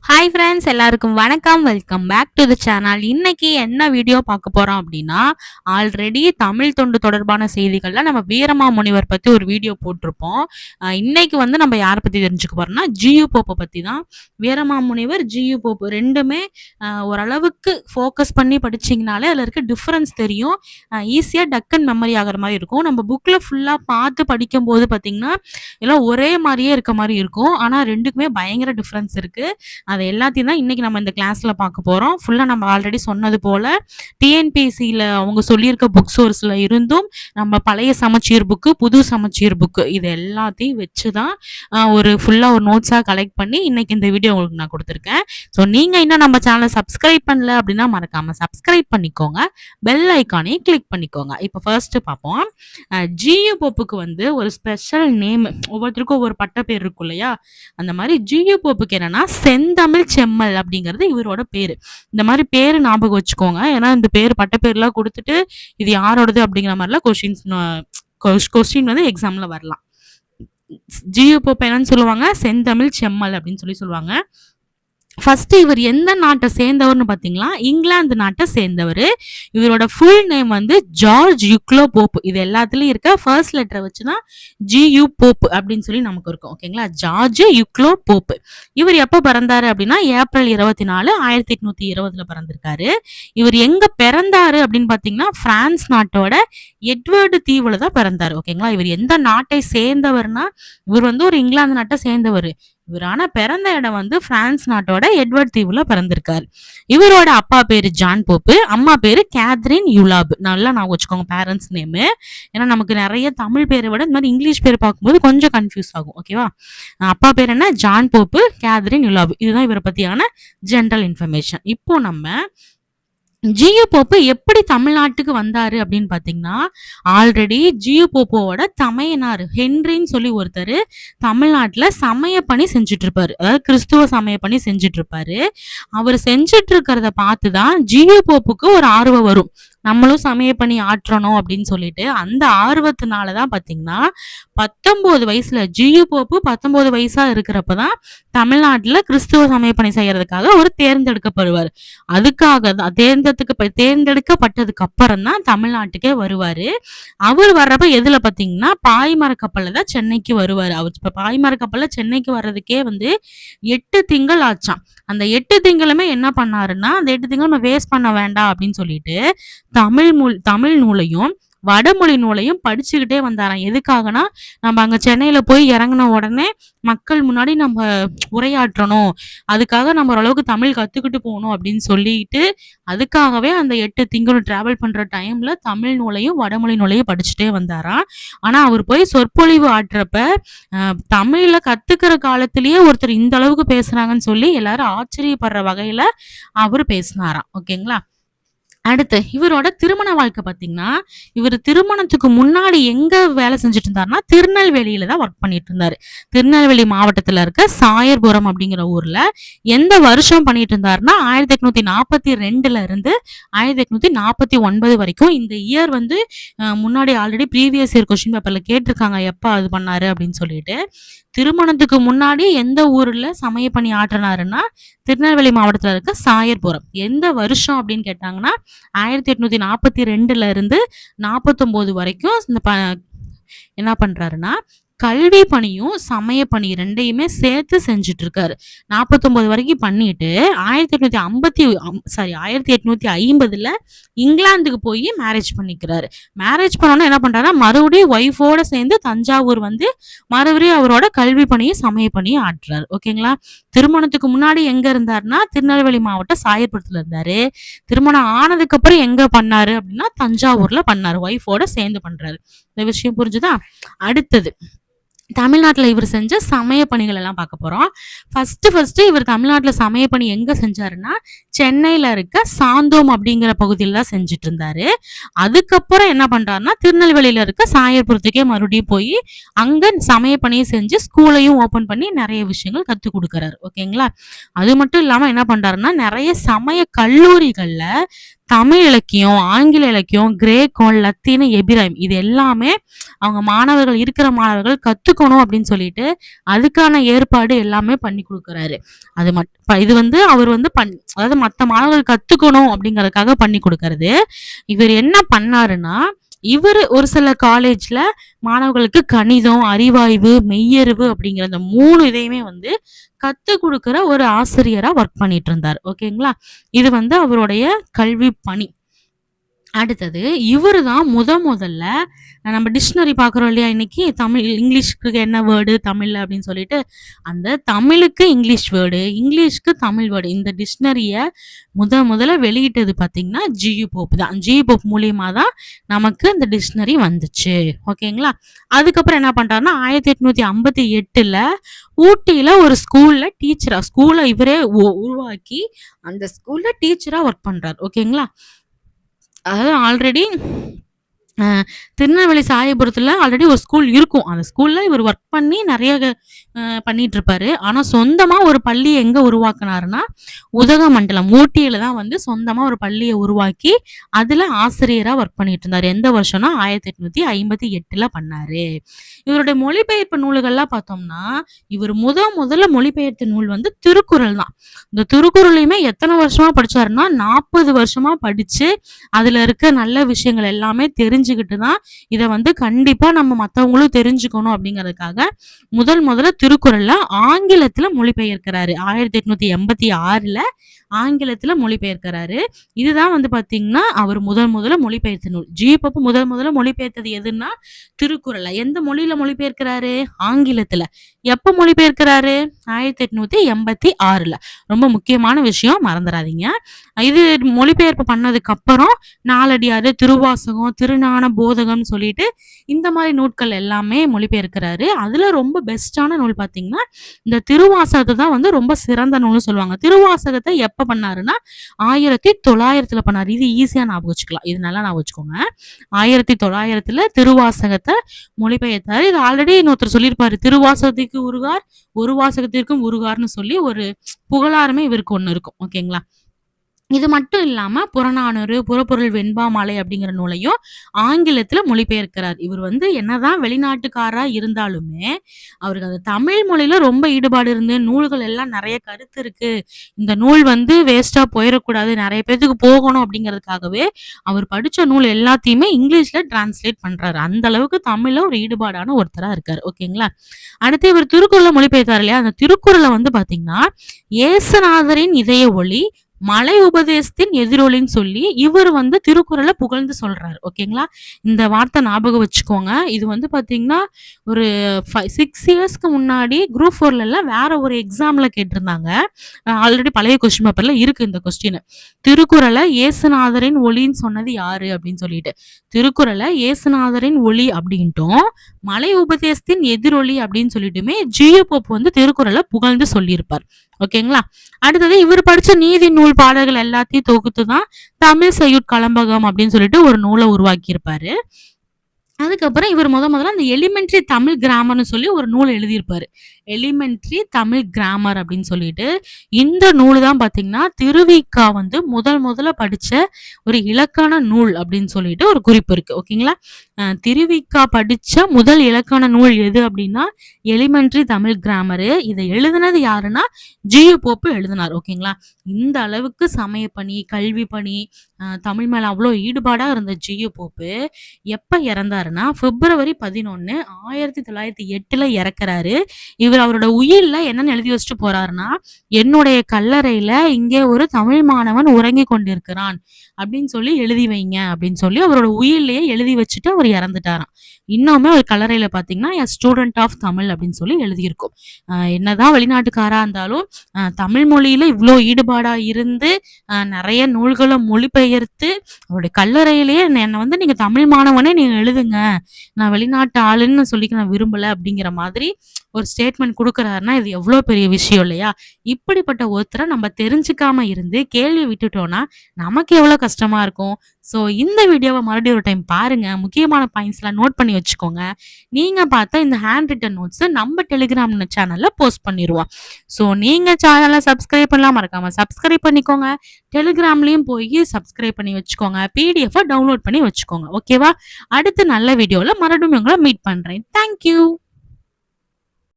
Hi friends, எல்லாருக்கும் வணக்கம். Welcome back to the channel. இன்னைக்கு என்ன வீடியோ பார்க்க போறோம் அப்படின்னா, ஆல்ரெடி தமிழ் தொண்டு தொடர்பான செய்திகள்ல நம்ம வீரமாமுனிவர் பத்தி ஒரு வீடியோ போட்டிருப்போம். இன்னைக்கு நம்ம யாரை பத்தி தெரிஞ்சுக்க போறோம்னா, ஜியு போப்பை பத்தி தான். வீரமாமுனிவர், ஜியு போப்பு ரெண்டுமே ஓரளவுக்கு ஃபோக்கஸ் பண்ணி படிச்சிங்கனாலே அதில் இருக்க டிஃப்ரென்ஸ் தெரியும். ஈஸியாக டக்குன்னு மெமரி ஆகிற மாதிரி இருக்கும். நம்ம புக்கில் ஃபுல்லாக பார்த்து படிக்கும்போது பார்த்தீங்கன்னா எல்லாம் ஒரே மாதிரியே இருக்க மாதிரி இருக்கும். ஆனால் ரெண்டுக்குமே பயங்கர டிஃப்ரென்ஸ் இருக்குது. அது எல்லாத்தையும் தான் இன்னைக்கு நம்ம இந்த கிளாஸ்ல பார்க்க போறோம். ஃபுல்லா நம்ம ஆல்ரெடி சொன்னது போல டிஎன்பிஎஸ்சியில் அவங்க சொல்லியிருக்க புக் சோர்ஸ்ல இருந்தும் நம்ம பழைய சமச்சீர் புக்கு, புது சமச்சீர் புக்கு இது எல்லாத்தையும் வச்சு தான் ஒரு ஃபுல்லா ஒரு நோட்ஸா கலெக்ட் பண்ணி இன்னைக்கு இந்த வீடியோ உங்களுக்கு நான் கொடுத்துருக்கேன். ஸோ நீங்க இன்னும் நம்ம சேனலை சப்ஸ்கிரைப் பண்ணல அப்படின்னா மறக்காம சப்ஸ்கிரைப் பண்ணிக்கோங்க, பெல் ஐக்கானையும் கிளிக் பண்ணிக்கோங்க. இப்போ ஃபர்ஸ்ட் பார்ப்போம். ஜியு போப்புக்கு ஒரு ஸ்பெஷல் நேம், ஒவ்வொருத்தருக்கும் ஒவ்வொரு பட்ட பேர் இருக்கும் இல்லையா, அந்த மாதிரி ஜியு போப்புக்கு என்னன்னா செந்தமிழ் செம்மல் அப்படிங்கிறது இவரோட பேரு. இந்த மாதிரி பேரு ஞாபகம் வச்சுக்கோங்க. ஏன்னா இந்த பேர் பட்ட பேர்லாம் கொடுத்துட்டு இது யாரோடது அப்படிங்கிற மாதிரிலாம் கொஸ்டின் எக்ஸாம்ல வரலாம். ஜியு போப் என்னன்னு சொல்லுவாங்க, செந்தமிழ் செம்மல் அப்படின்னு சொல்லுவாங்க. ஃபர்ஸ்ட் இவர் எந்த நாட்டை சேர்ந்தவர்னு பார்த்தீங்களா, இங்கிலாந்து நாட்டை சேர்ந்தவர். இவரோட ஃபுல் நேம் ஜார்ஜ் யுக்லோ போப். இது எல்லாத்துலயும் இருக்க ஃபர்ஸ்ட் லெட்டரை வச்சுதான் ஜியு போப் அப்படின்னு சொல்லி நமக்கு இருக்கும். ஓகேங்களா, ஜார்ஜ் யுக்லோ போப். இவர் எப்போ பிறந்தாரு அப்படின்னா ஏப்ரல் 24, 1820 பிறந்திருக்காரு. இவர் எங்க பிறந்தாரு அப்படின்னு பார்த்தீங்கன்னா பிரான்ஸ் நாட்டோட எட்வர்டு தீவுல தான் பிறந்தாரு. ஓகேங்களா, இவர் எந்த நாட்டை சேர்ந்தவர்னா இவர் ஒரு இங்கிலாந்து நாட்டை சேர்ந்தவர். இவர் ஆனா பிறந்த இடம் பிரான்ஸ் நாட்டோட எட்வர்ட் தீவுல பிறந்திருக்காரு. இவரோட அப்பா பேரு ஜான் போப்பு, அம்மா பேரு கேத்ரின் யுலாப். நல்லா நான் வச்சுக்கோங்க பேரண்ட்ஸ் நேமு. ஏன்னா நமக்கு நிறைய தமிழ் பேரை விட இந்த மாதிரி இங்கிலீஷ் பேர் பார்க்கும்போது கொஞ்சம் கன்ஃபியூஸ் ஆகும். ஓகேவா, அப்பா பேர் என்ன, ஜான் போப்பு, கேத்ரின் யுலாப். இதுதான் இவரை பத்தியான ஜென்ரல் இன்ஃபர்மேஷன். இப்போ நம்ம ஜியு போப்பு எப்படி தமிழ்நாட்டுக்கு வந்தாரு அப்படின்னு பாத்தீங்கன்னா, ஆல்ரெடி ஜியு போப்போட தமையனார் ஹென்ரின்னு சொல்லி ஒருத்தர் தமிழ்நாட்டுல சமய பணி செஞ்சுட்டு இருப்பாரு. அதாவது கிறிஸ்துவ சமய பணி செஞ்சுட்டு இருப்பாரு. அவர் செஞ்சுட்டு இருக்கிறத பார்த்துதான் ஜியு போப்புக்கு ஒரு ஆர்வம் வரும், நம்மளும் சமய பணி ஆற்றணும் அப்படின்னு சொல்லிட்டு. அந்த ஆர்வத்தினாலதான் பாத்தீங்கன்னா 19 வயசுல ஜியு போப்பு 19 வயசா இருக்கிறப்பதான் தமிழ்நாட்டுல கிறிஸ்துவ சமய பணி செய்யறதுக்காக ஒரு தேர்ந்தெடுக்கப்படுவார். அதுக்காக தான் தேர்ந்தெடுக்கப்பட்டதுக்கு அப்புறம் தான் தமிழ்நாட்டுக்கே வருவாரு. அவர் வர்றப்ப எதுல பாத்தீங்கன்னா பாய்மர கப்பல்ல தான் சென்னைக்கு வருவாரு. அவர் இப்ப பாய்மர கப்பல்ல சென்னைக்கு வர்றதுக்கே 8 திங்கள் ஆச்சாம். அந்த 8 திங்களுமே என்ன பண்ணாருன்னா, அந்த 8 திங்கள் நம்ம வேஸ்ட் பண்ண வேண்டாம் அப்படின்னு சொல்லிட்டு தமிழ் நூலையும் வடமொழி நூலையும் படிச்சுக்கிட்டே வந்தாராம். எதுக்காகனா, நம்ம அங்க சென்னையில போய் இறங்கின உடனே மக்கள் முன்னாடி நம்ம உரையாற்றணும், அதுக்காக நம்ம ஓரளவுக்கு தமிழ் கத்துக்கிட்டு போகணும் அப்படின்னு சொல்லிட்டு அதுக்காகவே அந்த 8 திங்களும் டிராவல் பண்ற டைம்ல தமிழ் நூலையும் வடமொழி நூலையும் படிச்சுட்டே வந்தாராம். ஆனா அவர் போய் சொற்பொழிவு ஆற்றப்ப தமிழ்ல கத்துக்கிற காலத்திலேயே ஒருத்தர் இந்த அளவுக்கு பேசுறாங்கன்னு சொல்லி எல்லாரும் ஆச்சரியப்படுற வகையில அவர் பேசினாராம். ஓகேங்களா, அடுத்து இவரோட திருமண வாழ்க்கை பாத்தீங்கன்னா, இவர் திருமணத்துக்கு முன்னாடி எங்க வேலை செஞ்சுட்டு இருந்தாருன்னா திருநெல்வேலியில தான் ஒர்க் பண்ணிட்டு இருந்தாரு. திருநெல்வேலி மாவட்டத்துல இருக்க சாயர்புரம் அப்படிங்கிற ஊர்ல எந்த வருஷம் பண்ணிட்டு இருந்தாருன்னா 1842 இருந்து 1849 வரைக்கும். இந்த இயர் முன்னாடி ஆல்ரெடி ப்ரீவியஸ் இயர் கொஸ்டின் பேப்பர்ல கேட்டிருக்காங்க எப்ப அது பண்ணாரு அப்படின்னு சொல்லிட்டு. திருமணத்துக்கு முன்னாடி எந்த ஊர்ல சமய பணி ஆற்றினாருன்னா திருநெல்வேலி மாவட்டத்துல இருக்க சாயர்புரம். எந்த வருஷம் அப்படின்னு கேட்டாங்கன்னா 1842 இருந்து 49 வரைக்கும் என்ன பண்றாருன்னா கல்வி பணியும் சமய பணி ரெண்டையுமே சேர்த்து செஞ்சுட்டு இருக்காரு. 49 வரைக்கும் பண்ணிட்டு 1850 இங்கிலாந்துக்கு போய் மேரேஜ் பண்ணிக்கிறாரு. மேரேஜ் பண்ணோன்னா என்ன பண்றாருன்னா மறுபடியும் ஒய்ஃபோட சேர்ந்து தஞ்சாவூர் மறுபடியும் அவரோட கல்வி பணியும் சமய பணியும் ஆற்றுறாரு. ஓகேங்களா, திருமணத்துக்கு முன்னாடி எங்க இருந்தாருன்னா திருநெல்வேலி மாவட்டம் சாயர்புரத்துல இருந்தாரு. திருமணம் ஆனதுக்கு அப்புறம் எங்க பண்ணாரு அப்படின்னா தஞ்சாவூர்ல பண்ணாரு, ஒய்ஃபோட சேர்ந்து பண்றாரு. இந்த விஷயம் புரிஞ்சுதா? அடுத்தது தமிழ்நாட்டில் இவர் செஞ்ச சமய பணிகள் எல்லாம் பார்க்க போறோம். ஃபர்ஸ்ட் இவர் தமிழ்நாட்டில் சமய பணி எங்க செஞ்சாருன்னா சென்னையில இருக்க சாந்தோம் அப்படிங்கிற பகுதியில தான் செஞ்சுட்டு இருந்தாரு. அதுக்கப்புறம் என்ன பண்றாருன்னா திருநெல்வேலியில இருக்க சாயர்புரத்துக்கே மறுபடியும் போய் அங்க சமய பணியை செஞ்சு ஸ்கூலையும் ஓபன் பண்ணி நிறைய விஷயங்கள் கத்து கொடுக்கறாரு. ஓகேங்களா, அது மட்டும் இல்லாம என்ன பண்றாருன்னா நிறைய சமய கல்லூரிகள்ல தமிழ் இலக்கியம், ஆங்கில இலக்கியம், கிரேக்கம், லத்தீன், எபிராயிம் இது எல்லாமே அவங்க மாணவர்கள் கத்துக்கணும் அப்படின்னு சொல்லிட்டு அதுக்கான ஏற்பாடு எல்லாமே பண்ணி கொடுக்குறாரு. இது வந்து அவர் வந்து அதாவது மற்ற மாணவர்கள் கத்துக்கணும் அப்படிங்கறதுக்காக பண்ணி கொடுக்கறது. இவர் என்ன பண்ணாருன்னா, இவர் ஒரு சில காலேஜ்ல மாணவர்களுக்கு கணிதம், அறிவாய்வு, மெய்யறிவு அப்படிங்கிற அந்த 3 இதையுமே வந்து கத்து கொடுக்கிற ஒரு ஆசிரியரா ஒர்க் பண்ணிட்டு இருந்தார். ஓகேங்களா? இது வந்து அவருடைய கல்வி பணி. அடுத்தது இவரு தான் முதல்ல நம்ம டிக்ஷனரி பார்க்குறோம் இல்லையா? இன்னைக்கு இங்கிலீஷ்க்கு என்ன வேர்டு தமிழ்ல அப்படின்னு சொல்லிட்டு, அந்த தமிழுக்கு இங்கிலீஷ் வேர்டு, இங்கிலீஷ்க்கு தமிழ் வேர்டு இந்த டிக்ஷனரிய முதல்ல வெளியிட்டது பார்த்தீங்கன்னா ஜியு போப் தான். ஜியு போப் மூலியமா தான் நமக்கு இந்த டிக்ஷனரி வந்துச்சு. ஓகேங்களா? அதுக்கப்புறம் என்ன பண்றாருன்னா 1858ல ஊட்டியில ஒரு ஸ்கூல்ல இவரே உருவாக்கி அந்த ஸ்கூல்ல டீச்சரா ஒர்க் பண்றாரு. ஓகேங்களா? அதாவது ஆல்ரெடி திருநெல்வேலி சாயபுரத்துல ஆல்ரெடி ஒரு ஸ்கூல் இருக்கும். அந்த ஸ்கூல்ல இவர் ஒர்க் பண்ணி நிறைய பண்ணிட்டு இருப்பாரு. ஆனா சொந்தமா ஒரு பள்ளி எங்க உருவாக்குனாருன்னா உதகமண்டலம் ஊட்டியில தான் வந்து சொந்தமா ஒரு பள்ளியை உருவாக்கி அதுல ஆசிரியரா ஒர்க் பண்ணிட்டு இருந்தாரு. எந்த வருஷம்னா 1858ல பண்ணாரு. இவருடைய மொழிபெயர்ப்பு நூல்கள்லாம் பார்த்தோம்னா இவர் முதல்ல மொழிபெயர்த்த நூல் வந்து திருக்குறள் தான். இந்த திருக்குறளையுமே எத்தனை வருஷமா படிச்சாருன்னா 40 வருஷமா படிச்சு அதுல இருக்க நல்ல விஷயங்கள் எல்லாமே தெரிஞ்சுக்கிட்டு தான் இதை வந்து கண்டிப்பா நம்ம மற்றவங்களும் தெரிஞ்சுக்கணும் அப்படிங்கறதுக்காக முதல்ல திருக்குறள்ல ஆங்கிலத்துல மொழிபெயர்க்கிறாரு. 1886ல ஆங்கிலத்துல மொழிபெயர்க்கிறாரு. இதுதான் வந்து பாத்தீங்கன்னா அவர் முதல்ல மொழிபெயர்த்த நூல். ஜிபப் முதல்ல மொழிபெயர்த்தது எதுன்னா திருக்குறளை. எந்த மொழியில மொழிபெயர்க்கிறாரு? ஆங்கிலத்துல. எப்ப மொழிபெயர்க்கிறாரு? 1886ல. ரொம்ப முக்கியமான விஷயம், மறந்துடாதீங்க. இது மொழிபெயர்ப்பு பண்ணதுக்கு அப்புறம் நாலடியாறு, திருவாசகம், திருஞான போதகம் சொல்லிட்டு இந்த மாதிரி நூட்கள் எல்லாமே மொழிபெயர்க்கிறாரு. அதுல ரொம்ப பெஸ்டான நூல் பாத்தீங்கன்னா இந்த திருவாசகத்தை தான் வந்து ரொம்ப சிறந்த நூல்னு சொல்லுவாங்க. திருவாசகத்தை எப்ப பண்ணாருன்னா 1900ல பண்ணாரு. இது ஈஸியா ஞாபகம் வச்சுக்கலாம். இது நல்லா ஞாபகம் வச்சுக்கோங்க. 1900ல திருவாசகத்தை மொழிபெயர்த்தாரு. இது ஆல்ரெடி இன்னொருத்தர் சொல்லியிருப்பாரு, திருவாசகத்துக்கு உருகார் ஒரு வாசகத்திற்கும் உருகார்னு சொல்லி ஒரு புகழாரமே இவருக்கு ஒண்ணு இருக்கும். ஓகேங்களா? இது மட்டும் இல்லாம புறநானூறு, புறப்பொருள் வெண்பா மாலை அப்படிங்கிற நூலையும் ஆங்கிலத்துல மொழிபெயர்க்கிறார். இவர் வந்து என்னதான் வெளிநாட்டுக்காரா இருந்தாலுமே அவருக்கு அந்த தமிழ் மொழியில ரொம்ப ஈடுபாடு இருந்து நூல்கள் எல்லாம் நிறைய கருத்து இருக்கு, இந்த நூல் வந்து வேஸ்டா போயிடக்கூடாது, நிறைய பேத்துக்கு போகணும் அப்படிங்கிறதுக்காகவே அவர் படிச்ச நூல் எல்லாத்தையுமே இங்கிலீஷ்ல டிரான்ஸ்லேட் பண்றாரு. அந்த அளவுக்கு தமிழ்ல ஒரு ஈடுபாடான ஒருத்தரா இருக்காரு. ஓகேங்களா? அடுத்து இவர் திருக்குறளை மொழிபெயர்த்தார் இல்லையா? அந்த திருக்குறளை வந்து பாத்தீங்கன்னா இயேசுநாதரின் இதய ஒளி, மலை உபதேசத்தின் எதிரொலின்னு சொல்லி இவர் வந்து திருக்குறளை புகழ்ந்து சொல்றாரு. ஓகேங்களா? இந்த வார்த்தை ஞாபகம் வச்சுக்கோங்க. இது வந்து பாத்தீங்கன்னா ஒரு 6 இயர்ஸ்க்கு முன்னாடி குரூப் 4ல எல்லாம் வேற ஒரு எக்ஸாம்ல கேட்டிருந்தாங்க. ஆல்ரெடி பழைய கொஸ்டின் பேப்பர்ல இருக்கு இந்த கொஸ்டின். திருக்குறளை இயேசுநாதரின் ஒளின்னு சொன்னது யாரு அப்படின்னு சொல்லிட்டு, திருக்குறளை இயேசுநாதரின் ஒளி அப்படின்ட்டும் மலை உபதேசத்தின் எதிரொலி அப்படின்னு சொல்லிட்டுமே ஜியு போப் வந்து திருக்குறளை புகழ்ந்து சொல்லியிருப்பார். ஓகேங்களா? அடுத்தது இவர் படிச்ச நீதி நூல் பாடல்கள் எல்லாத்தையும் தொகுத்துதான் தமிழ் செய்யுட் கலம்பகம் அப்படின்னு சொல்லிட்டு ஒரு நூலை உருவாக்கி இருப்பாரு. அதுக்கப்புறம் இவர் முதல்ல அந்த எலிமெண்ட்ரி தமிழ் கிராமர்னு சொல்லி ஒரு நூல் எழுதியிருப்பாரு. எலிமெண்ட்ரி தமிழ் கிராமர் அப்படின்னு சொல்லிட்டு இந்த நூல் தான் பாத்தீங்கன்னா திருவிக்கா வந்து முதல்ல படிச்ச ஒரு இலக்கண நூல் அப்படின்னு சொல்லிட்டு ஒரு குறிப்பு இருக்கு. ஓகேங்களா? திருவிக்கா படிச்ச முதல் இலக்கண நூல் எது அப்படின்னா எலிமெண்ட்ரி தமிழ் கிராமரு. இதை எழுதுனது யாருன்னா ஜியு போப்பு எழுதினார். ஓகேங்களா? இந்த அளவுக்கு சமய பணி, கல்வி பணி, தமிழ் மேல அவ்வளோ ஈடுபாடா இருந்த ஜியு போப்பு எப்ப இறந்தாருன்னா பிப்ரவரி 11, 1908ல இறக்குறாரு. இவர் அவரோட உயிர்ல என்னன்னு எழுதி வச்சுட்டு போறாருன்னா, என்னுடைய கல்லறையில இங்கே ஒரு தமிழ் மாணவன் உறங்கி கொண்டிருக்கிறான் அப்படின்னு சொல்லி எழுதி வைங்க அப்படின்னு சொல்லி அவரோட உயிர்லயே எழுதி வச்சுட்டு அவர் இறந்துட்டாராம். இன்னுமே ஒரு கல்லறையில பாத்தீங்கன்னா ஸ்டூடெண்ட் ஆஃப் தமிழ் அப்படின்னு சொல்லி எழுதியிருக்கும். என்னதான் வெளிநாட்டுக்காரா இருந்தாலும் தமிழ் மொழியில இவ்வளோ ஈடுபாடா இருந்து நிறைய நூல்களை மொழிபெயர்த்து அவருடைய கல்லறையிலேயே என்னை வந்து நீங்க தமிழ் மாணவனே நீங்க எழுதுங்க, நான் வெளிநாட்டு ஆளுன்னு சொல்லிக்க நான் விரும்பல அப்படிங்கிற மாதிரி ஒரு ஸ்டேட்மெண்ட் கொடுக்குறாருன்னா இது எவ்வளவு பெரிய விஷயம் இல்லையா? இப்படிப்பட்ட ஒருத்தரை நம்ம தெரிஞ்சுக்காம இருந்து கேள்வி விட்டுட்டோம்னா நமக்கு எவ்வளவு கஷ்டமா இருக்கும். ஸோ இந்த வீடியோவை மறுபடியும் ஒரு டைம் பாருங்க, முக்கியமான பாயிண்ட்ஸ்லாம் நோட் பண்ணி வச்சுக்கோங்க. நீங்க பார்த்தா இந்த ஹேண்ட் ரிட்டன் நோட்ஸ் நம்ம டெலிகிராம் சேனல்ல போஸ்ட் பண்ணிடுவோம். ஸோ நீங்க சேனலை சப்ஸ்கிரைப் பண்ணலாம், மறக்காம சப்ஸ்கிரைப் பண்ணிக்கோங்க. டெலிகிராம்லயும் போய் சப்ஸ்கிரைப் பண்ணி வச்சுக்கோங்க. பிடிஎஃப் டவுன்லோட் பண்ணி வச்சுக்கோங்க. ஓகேவா? அடுத்து நல்ல வீடியோல மறுபடியும் உங்களை மீட் பண்றேன். Thank you.